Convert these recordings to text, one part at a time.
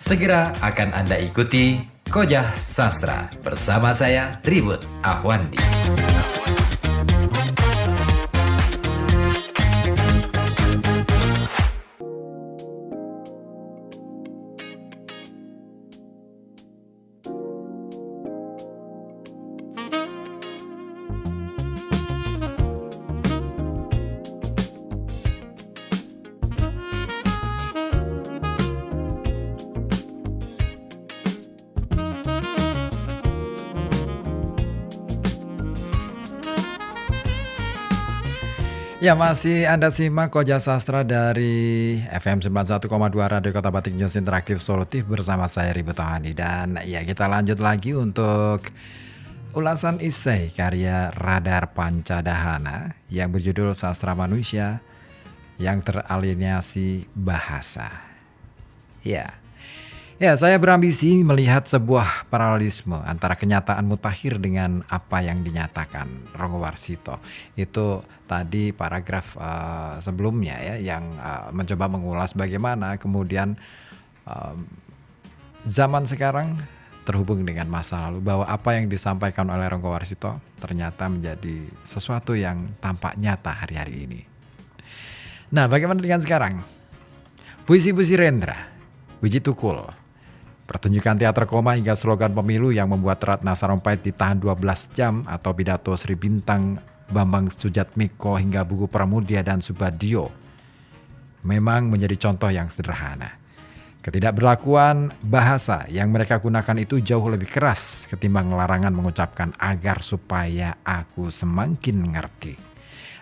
Segera akan Anda ikuti Kojah Sastra bersama saya Ribut Ahwandi. Ya, masih Anda simak Kojah Sastra dari FM 91,2 Radio Kota Batik News Interaktif Solutif bersama saya Ribut Ahwandi. Dan ya, kita lanjut lagi untuk ulasan esai karya Radar Pancadahana yang berjudul Sastra Manusia yang Teralienasi Bahasa. Ya, saya berambisi melihat sebuah paralelisme antara kenyataan mutakhir dengan apa yang dinyatakan. Ronggo Warsito itu tadi paragraf sebelumnya ya yang mencoba mengulas bagaimana kemudian zaman sekarang terhubung dengan masa lalu, bahwa apa yang disampaikan oleh Ronggo Warsito ternyata menjadi sesuatu yang tampak nyata hari-hari ini. Nah, bagaimana dengan sekarang? Puisi-puisi Rendra, Wiji Tukul, pertunjukan teater koma hingga slogan pemilu yang membuat Ratna Sarumpait ditahan 12 jam, atau pidato Sri Bintang Bambang Sujatmiko hingga buku Pramudia dan Subadio memang menjadi contoh yang sederhana. Ketidakberlakuan bahasa yang mereka gunakan itu jauh lebih keras ketimbang larangan mengucapkan agar supaya aku semakin ngerti.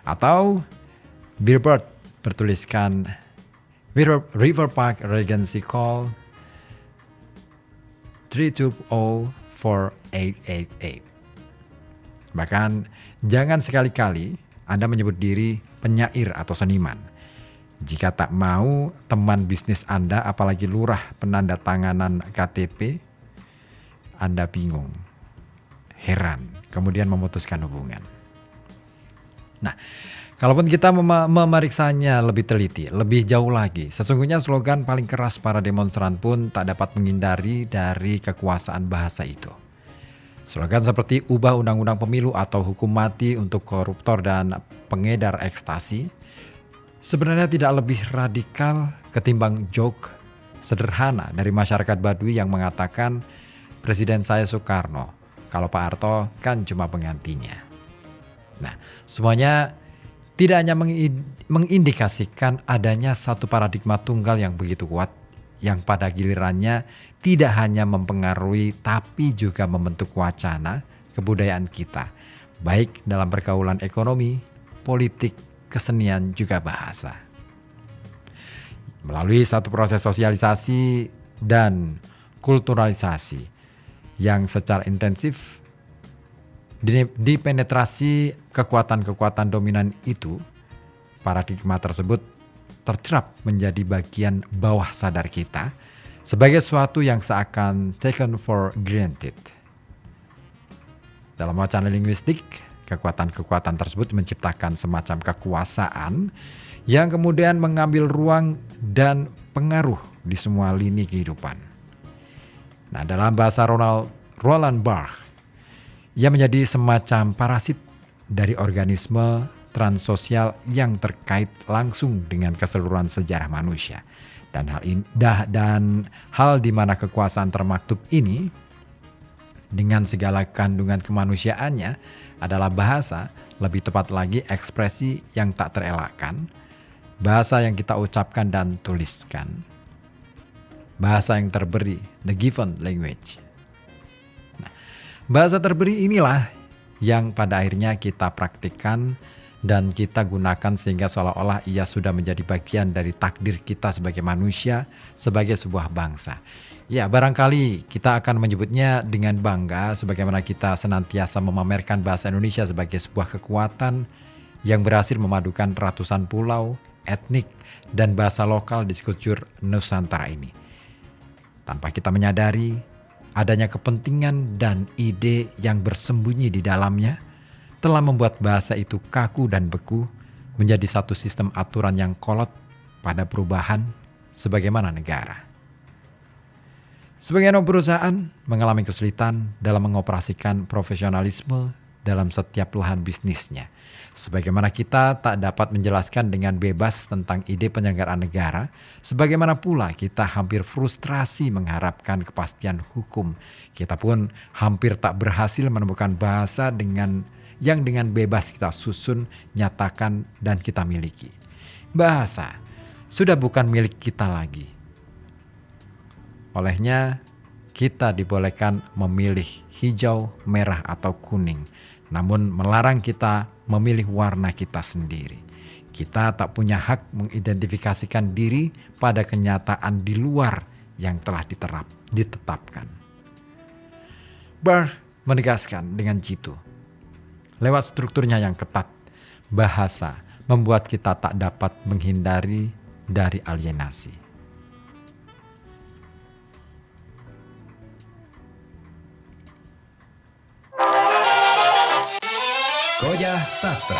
Atau Billboard bertuliskan River Park Regency Call 3204888. Bahkan jangan sekali-kali Anda menyebut diri penyair atau seniman jika tak mau teman bisnis Anda, apalagi lurah penanda tanganan KTP, Anda bingung, heran, kemudian memutuskan hubungan. Nah, kalaupun kita memeriksanya lebih teliti, lebih jauh lagi, sesungguhnya slogan paling keras para demonstran pun tak dapat menghindari dari kekuasaan bahasa itu. Slogan seperti ubah undang-undang pemilu atau hukum mati untuk koruptor dan pengedar ekstasi sebenarnya tidak lebih radikal ketimbang joke sederhana dari masyarakat Baduy yang mengatakan presiden saya Soekarno, kalau Pak Harto kan cuma penggantinya. Nah, semuanya tidak hanya mengindikasikan adanya satu paradigma tunggal yang begitu kuat, yang pada gilirannya tidak hanya mempengaruhi tapi juga membentuk wacana kebudayaan kita, baik dalam pergaulan ekonomi, politik, kesenian, juga bahasa. Melalui satu proses sosialisasi dan kulturalisasi yang secara intensif dipenetrasi kekuatan-kekuatan dominan itu, paradigma tersebut tercerap menjadi bagian bawah sadar kita sebagai sesuatu yang seakan taken for granted. Dalam wacana linguistik, kekuatan-kekuatan tersebut menciptakan semacam kekuasaan yang kemudian mengambil ruang dan pengaruh di semua lini kehidupan. Nah, dalam bahasa Roland Barthes, ia menjadi semacam parasit dari organisme transsosial yang terkait langsung dengan keseluruhan sejarah manusia. Dan hal di mana kekuasaan termaktub ini dengan segala kandungan kemanusiaannya adalah bahasa, lebih tepat lagi ekspresi yang tak terelakkan, bahasa yang kita ucapkan dan tuliskan, bahasa yang terberi, the given language. Nah, bahasa terberi inilah yang pada akhirnya kita praktikkan dan kita gunakan sehingga seolah-olah ia sudah menjadi bagian dari takdir kita sebagai manusia, sebagai sebuah bangsa. Ya, barangkali kita akan menyebutnya dengan bangga sebagaimana kita senantiasa memamerkan bahasa Indonesia sebagai sebuah kekuatan yang berhasil memadukan ratusan pulau, etnik, dan bahasa lokal di sekujur Nusantara ini. Tanpa kita menyadari adanya kepentingan dan ide yang bersembunyi di dalamnya telah membuat bahasa itu kaku dan beku menjadi satu sistem aturan yang kolot pada perubahan sebagaimana negara. Sebagian perusahaan mengalami kesulitan dalam mengoperasikan profesionalisme dalam setiap lahan bisnisnya. Sebagaimana kita tak dapat menjelaskan dengan bebas tentang ide penyelenggaraan negara, sebagaimana pula kita hampir frustrasi mengharapkan kepastian hukum. Kita pun hampir tak berhasil menemukan bahasa dengan bebas kita susun, nyatakan, dan kita miliki. Bahasa sudah bukan milik kita lagi. Olehnya, kita dibolehkan memilih hijau, merah, atau kuning, namun melarang kita memilih warna kita sendiri. Kita tak punya hak mengidentifikasikan diri pada kenyataan di luar yang telah ditetapkan. Barr menegaskan dengan jitu, lewat strukturnya yang ketat, bahasa membuat kita tak dapat menghindari dari alienasi. Koja Sastra.